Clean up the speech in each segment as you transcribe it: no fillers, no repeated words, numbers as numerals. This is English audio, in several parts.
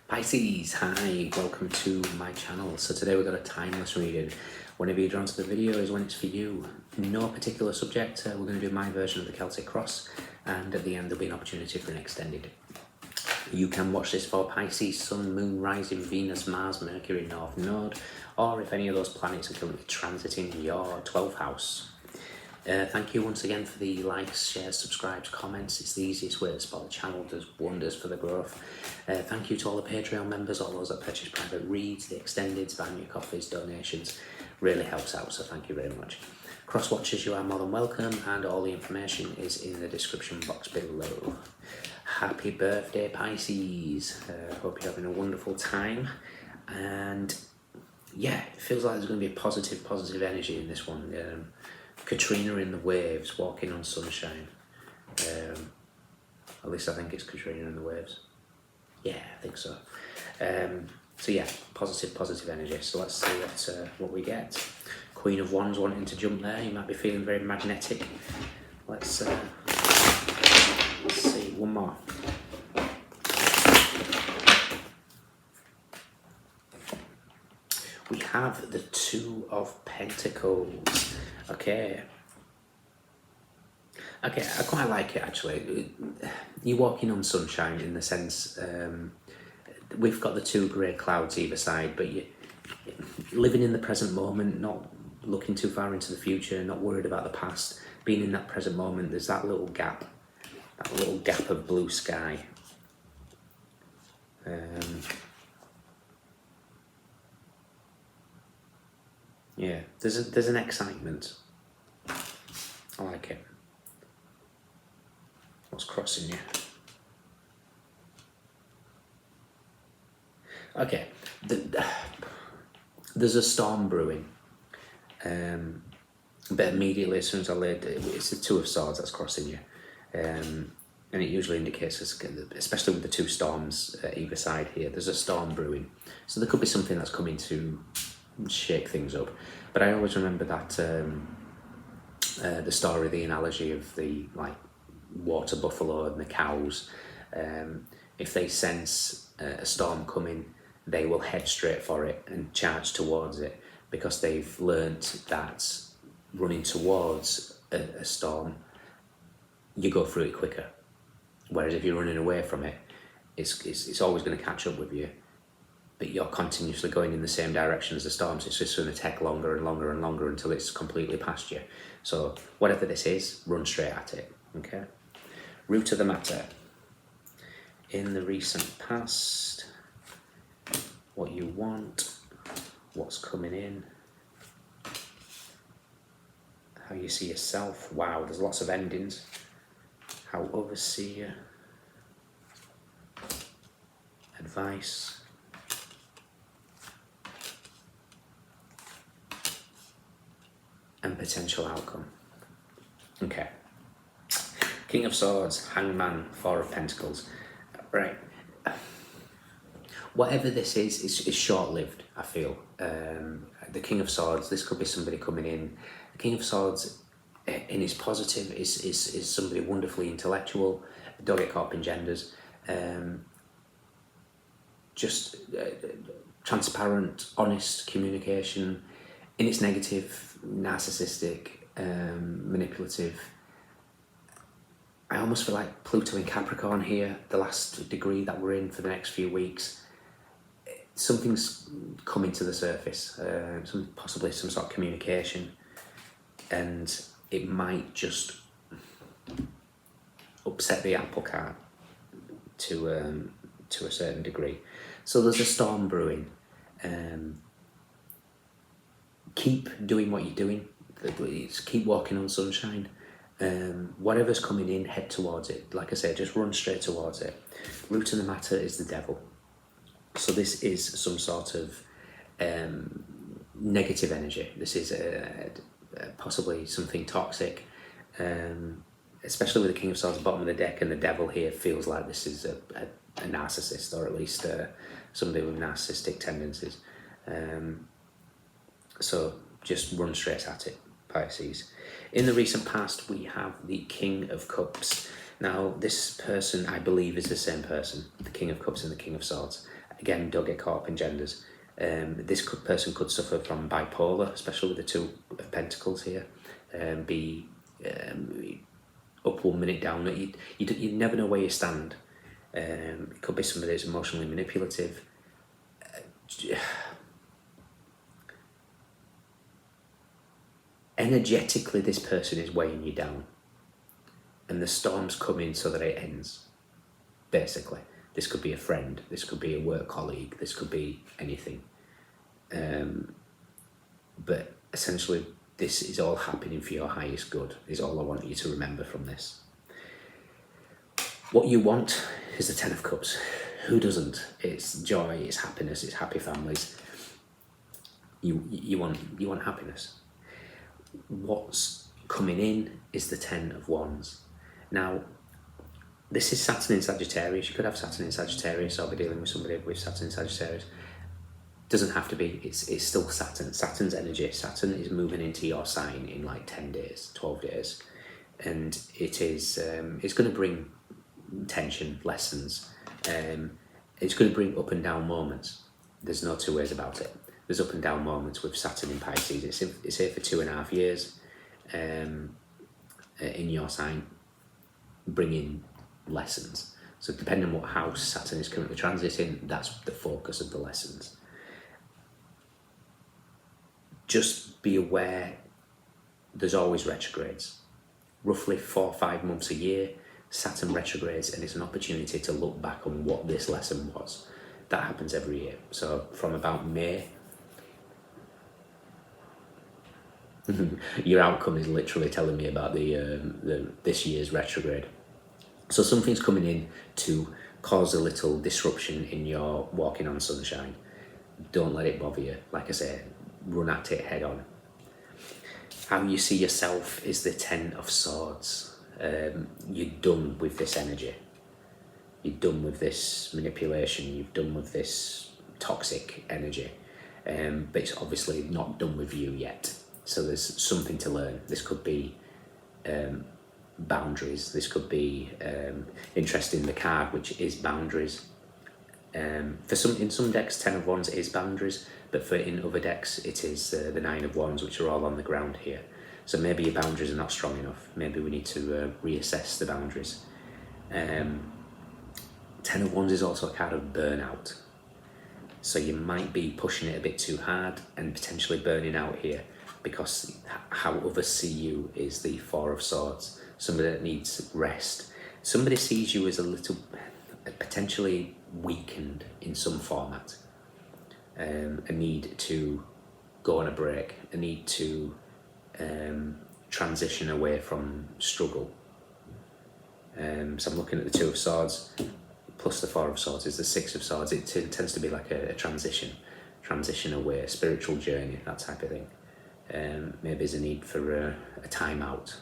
Pisces, hi, welcome to my channel. So today we've got a timeless reading. Whenever you're drawn to the video is when it's for you. No particular subject, we're going to do my version of the Celtic Cross, and at the end there'll be an opportunity for an extended. You can watch this for Pisces, Sun, Moon, Rising, Venus, Mars, Mercury, North Node, or if any of those planets are currently transiting your 12th house. Thank you once again for the likes, shares, subscribes, comments. It's the easiest way to support the channel, does wonders for the growth. Thank you to all the Patreon members, all those that purchase private reads, the extendeds, buy me coffees, donations. Really helps out, so thank you very much. Cross watchers, you are more than welcome, and all the information is in the description box below. Happy birthday, Pisces. Hope you're having a wonderful time. And yeah, it feels like there's going to be a positive energy in this one. Katrina in the waves, walking on sunshine. At least I think it's Katrina in the waves. Yeah, I think so. So yeah, positive energy. So let's see what we get. Queen of Wands wanting to jump there. You might be feeling very magnetic. Let's see. One more. We have the Two of Pentacles. Okay, I quite like it actually. You're walking on sunshine in the sense, we've got the two grey clouds either side, but you're living in the present moment, not looking too far into the future, not worried about the past. Being in that present moment, there's that little gap of blue sky. Yeah, there's an excitement. I like it. What's crossing you? Okay, there's a storm brewing. But immediately as soon as I laid it, it's the Two of Swords that's crossing you. And it usually indicates, especially with the two storms either side here, there's a storm brewing. So there could be something that's coming to shake things up. But I always remember that the story, the analogy of the water buffalo and the cows. If they sense a storm coming, they will head straight for it and charge towards it, because they've learnt that running towards a storm, you go through it quicker. Whereas if you're running away from it, it's always going to catch up with you, but you're continuously going in the same direction as the storm, so it's just going to take longer and longer and longer until it's completely past you. So whatever this is, run straight at it, okay? Root of the matter. In the recent past, what you want, what's coming in, how you see yourself. Wow, there's lots of endings. How overseer, advice, and potential outcome. Okay. King of Swords, Hangman, Four of Pentacles. Right. Whatever this is short-lived, I feel. The King of Swords, this could be somebody coming in. The King of Swords, in his positive, is somebody wonderfully intellectual. Don't get caught up in genders. Just transparent, honest communication. In its negative, narcissistic, manipulative. I almost feel like Pluto in Capricorn here, the last degree that we're in for the next few weeks. Something's coming to the surface, possibly some sort of communication, and it might just upset the apple cart to a certain degree. So there's a storm brewing. Keep doing what you're doing. Keep walking on sunshine. Whatever's coming in, head towards it. Like I say, just run straight towards it. Root of the matter is the devil. So this is some sort of negative energy. This is possibly something toxic, especially with the King of Swords at the bottom of the deck, and the devil here feels like this is a narcissist, or at least somebody with narcissistic tendencies. So just run straight at it, Pisces. In the recent past, we have the King of Cups. Now, this person, I believe, is the same person, the King of Cups and the King of Swords. Again, don't get caught up in genders. This person could suffer from bipolar, especially with the Two of Pentacles here. Be up 1 minute, down. You never know where you stand. It could be somebody that's emotionally manipulative. Energetically, this person is weighing you down, and the storm's coming so that it ends. Basically, this could be a friend, this could be a work colleague, this could be anything. But essentially, this is all happening for your highest good, is all I want you to remember from this. What you want is the Ten of Cups. Who doesn't? It's joy, it's happiness, it's happy families. You want happiness. What's coming in is the Ten of Wands. Now, this is Saturn in Sagittarius. You could have Saturn in Sagittarius, or be dealing with somebody with Saturn in Sagittarius. Doesn't have to be. It's still Saturn. Saturn's energy. Saturn is moving into your sign in like 10 days, 12 days. And it is, it's going to bring tension, lessons. It's going to bring up and down moments. There's no two ways about it. There's up and down moments with Saturn in Pisces. It's here for 2.5 years in your sign, bringing lessons. So depending on what house Saturn is currently transiting, that's the focus of the lessons. Just be aware there's always retrogrades. Roughly 4 or 5 months a year, Saturn retrogrades, and it's an opportunity to look back on what this lesson was. That happens every year. So from about May, your outcome is literally telling me about the this year's retrograde. So something's coming in to cause a little disruption in your walking on sunshine. Don't let it bother you. Like I say, run at it head on. How you see yourself is the Ten of Swords. You're done with this energy. You're done with this manipulation. You're done with this toxic energy. But it's obviously not done with you yet. So there's something to learn. This could be boundaries. This could be interesting. The card, which is boundaries. In some decks, Ten of Wands is boundaries, but in other decks, it is the Nine of Wands, which are all on the ground here. So maybe your boundaries are not strong enough. Maybe we need to reassess the boundaries. Ten of Wands is also a card of burnout. So you might be pushing it a bit too hard and potentially burning out here, because how others see you is the Four of Swords. Somebody that needs rest. Somebody sees you as a little, potentially weakened in some format. A need to go on a break. A need to transition away from struggle. So I'm looking at the Two of Swords, plus the Four of Swords is the Six of Swords. It tends to be like a transition away, a spiritual journey, that type of thing. Maybe there's a need for a time out.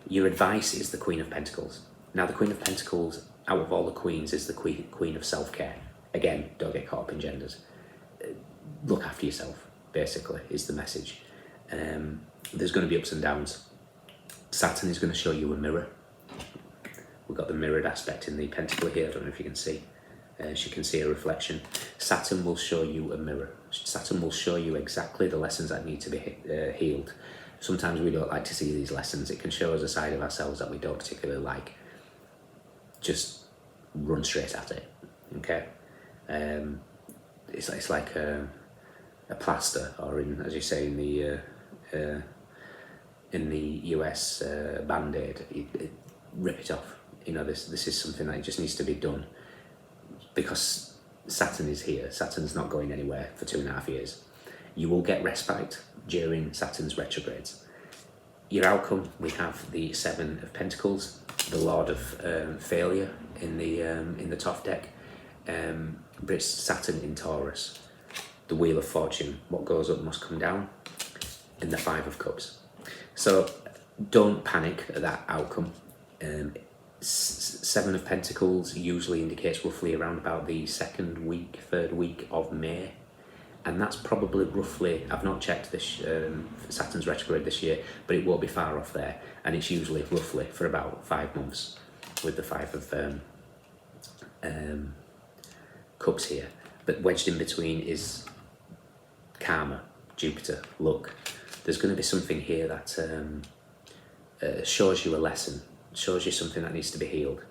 Your advice is the Queen of Pentacles. Now the Queen of Pentacles, out of all the queens, is the queen of self-care. Again, don't get caught up in genders. Look after yourself, basically, is the message. There's going to be ups and downs. Saturn is going to show you a mirror. We've got the mirrored aspect in the pentacle here. I don't know if you can see. She can see a reflection. Saturn will show you a mirror. Saturn will show you exactly the lessons that need to be healed. Sometimes we don't like to see these lessons. It can show us a side of ourselves that we don't particularly like. Just run straight at it, okay? It's like a plaster, or as you say in the US, Band-Aid. Rip it off. You know, this is something that just needs to be done, because Saturn is here. Saturn's not going anywhere for 2.5 years. You will get respite during Saturn's retrogrades. Your outcome, we have the Seven of Pentacles, the Lord of Failure in the top deck. But it's Saturn in Taurus, the Wheel of Fortune. What goes up must come down, and the Five of Cups. So don't panic at that outcome. Seven of Pentacles usually indicates roughly around about the third week of May. And that's probably roughly, I've not checked this Saturn's retrograde this year, but it won't be far off there. And it's usually roughly for about 5 months with the Five cups here, but wedged in between is karma, Jupiter, luck. There's going to be something here that shows you a lesson, shows you something that needs to be healed.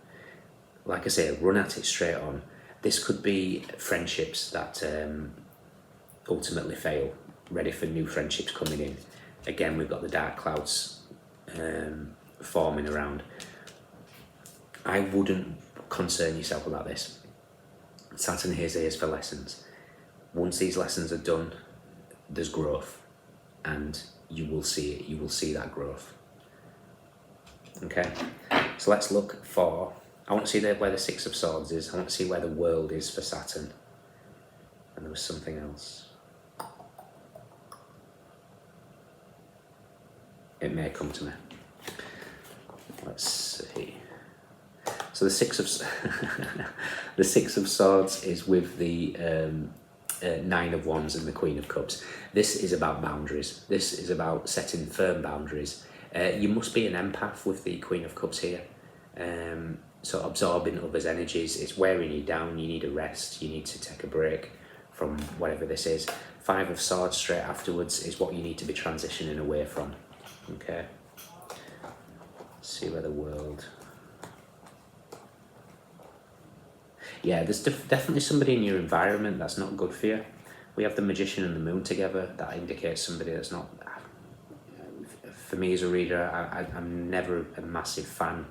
Like I say, run at it straight on. This could be friendships that ultimately fail, ready for new friendships coming in. Again, we've got the dark clouds forming around. I wouldn't concern yourself about this. Saturn has ears for lessons. Once these lessons are done, there's growth, and you will see it. You will see that growth. Okay, so let's look for, I want to see where the Six of Swords is. I want to see where the world is for Saturn. And there was something else. It may come to me. Let's see. So the Six of Swords is with the Nine of Wands and the Queen of Cups. This is about boundaries. This is about setting firm boundaries. You must be an empath with the Queen of Cups here. So absorbing others' energies, it's wearing you down. You need a rest. You need to take a break from whatever this is. Five of Swords straight afterwards is what you need to be transitioning away from. Okay. Let's see where the world. Yeah, there's definitely somebody in your environment that's not good for you. We have the Magician and the Moon together. That indicates somebody that's not. For me as a reader, I'm never a massive fan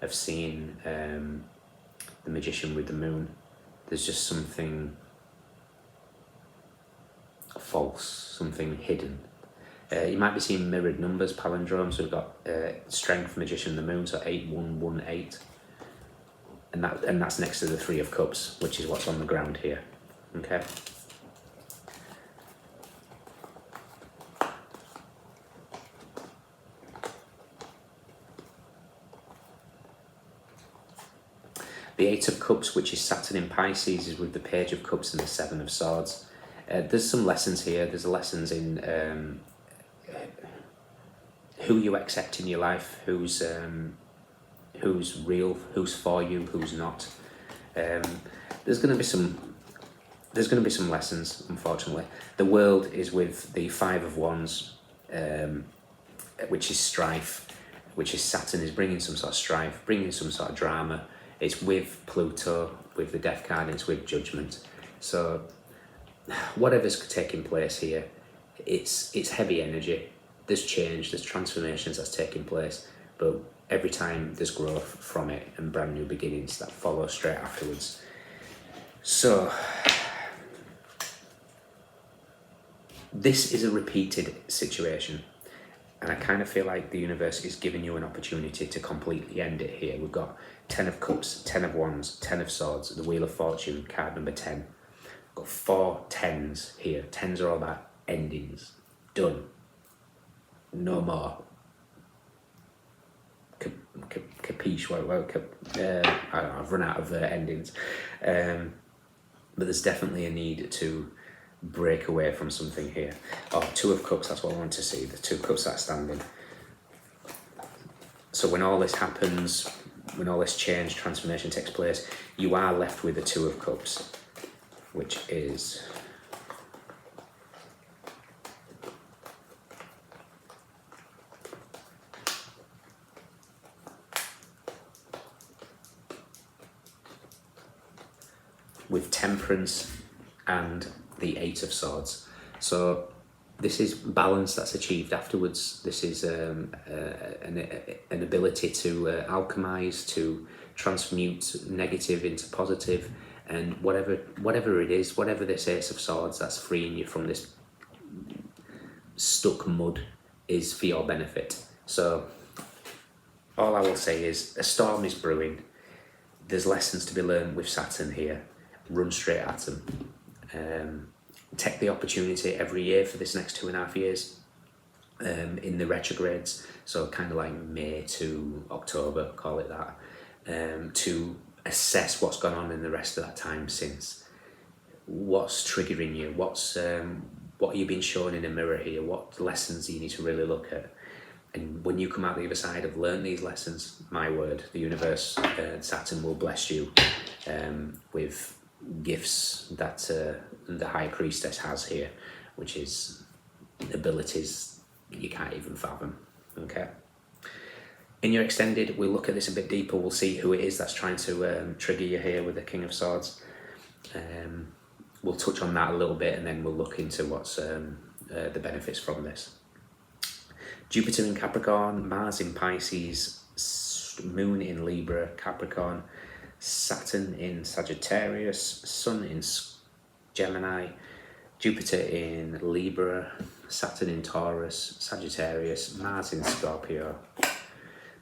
of seeing the Magician with the Moon. There's just something false, something hidden. You might be seeing mirrored numbers, palindromes. We've got Strength, Magician, the Moon, so 8118, and that's next to the Three of Cups, which is what's on the ground here. Okay. The Eight of Cups, which is Saturn in Pisces, is with the Page of Cups and the Seven of Swords. There's some lessons here. There's lessons in who you accept in your life, who's real, who's for you, who's not. There's going to be some lessons, unfortunately. The world is with the Five of Wands, which is strife, which is Saturn is bringing some sort of strife, bringing some sort of drama. It's with Pluto, with the Death card, and it's with Judgment. So whatever's taking place here, it's heavy energy. There's change, there's transformations that's taking place, but every time there's growth from it and brand new beginnings that follow straight afterwards. So this is a repeated situation, and I kind of feel like the universe is giving you an opportunity to completely end it here. We've got 10 of Cups, 10 of Wands, 10 of Swords, the Wheel of Fortune, card number 10. We've got 4 10s here. 10s are all about endings. Done. No more. Capiche? Well, I don't know, I've run out of endings. But there's definitely a need to break away from something here. Oh, Two of Cups, that's what I want to see. The Two of Cups that's standing. So when all this happens, when all this change, transformation takes place, you are left with the Two of Cups, which is with Temperance and the Eight of Swords. So this is balance that's achieved afterwards. This is an ability to alchemize, to transmute negative into positive, and whatever it is, whatever this Ace of Swords that's freeing you from this stuck mud is for your benefit. So all I will say is a storm is brewing. There's lessons to be learned with Saturn here. Run straight at them. Take the opportunity every year for this next 2.5 years in the retrogrades, so kind of like May to October, call it that, to assess what's gone on in the rest of that time since. What's triggering you? What are you being shown in a mirror here? What lessons do you need to really look at? And when you come out the other side of learn these lessons, my word, the universe, Saturn will bless you with gifts that the High Priestess has here, which is abilities you can't even fathom. Okay. In your extended, we'll look at this a bit deeper. We'll see who it is that's trying to trigger you here with the King of Swords. We'll touch on that a little bit, and then we'll look into what's the benefits from this. Jupiter in Capricorn, Mars in Pisces, Moon in Libra, Capricorn, Saturn in Sagittarius, Sun in Gemini, Jupiter in Libra, Saturn in Taurus, Sagittarius, Mars in Scorpio,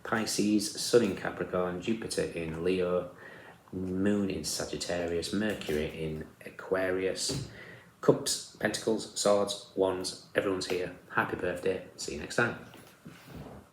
Pisces, Sun in Capricorn, Jupiter in Leo, Moon in Sagittarius, Mercury in Aquarius. Cups, Pentacles, Swords, Wands, everyone's here. Happy birthday. See you next time.